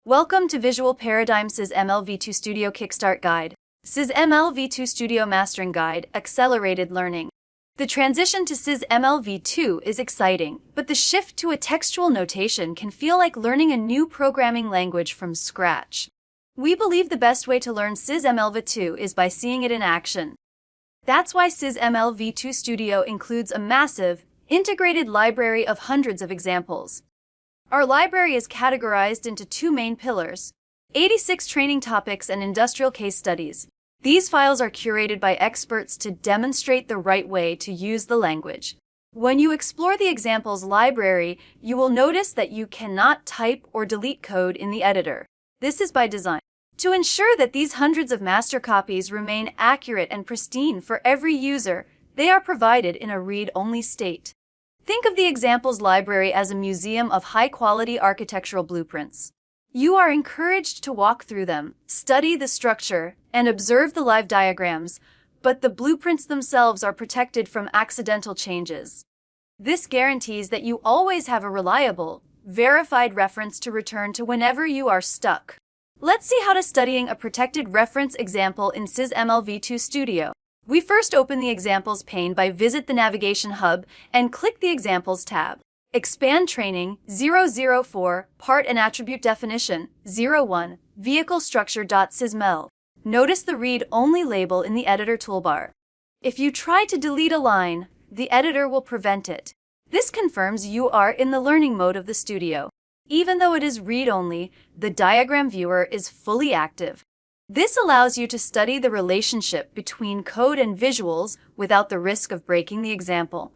Welcome to VisualParadigm SysML v2 Studio Kickstart Guide. SysML v2 Studio Mastering Guide, Accelerated Learning. The transition to SysML v2 is exciting, but the shift to a textual notation can feel like learning a new programming language from scratch. We believe the best way to learn SysML v2 is by seeing it in action. That's why SysML v2 Studio includes a massive, integrated library of hundreds of examples. Our library is categorized into two main pillars: 86 training topics and industrial case studies. These files are curated by experts to demonstrate the right way to use the language. When you explore the examples library, you will notice that you cannot type or delete code in the editor. This is by design. To ensure that these hundreds of master copies remain accurate and pristine for every user, they are provided in a read-only state. Think of the examples library as a museum of high-quality architectural blueprints. You are encouraged to walk through them, study the structure, and observe the live diagrams, but the blueprints themselves are protected from accidental changes. This guarantees that you always have a reliable, verified reference to return to whenever you are stuck. Let's see how to studying a protected reference example in SysML v2 Studio. We first open the Examples pane by visit the Navigation Hub and click the Examples tab. Expand Training 004 Part and Attribute Definition 01 Vehicle Structure.sysml. Notice the read-only label in the editor toolbar. If you try to delete a line, the editor will prevent it. This confirms you are in the learning mode of the studio. Even though it is read-only, the diagram viewer is fully active. This allows you to study the relationship between code and visuals without the risk of breaking the example.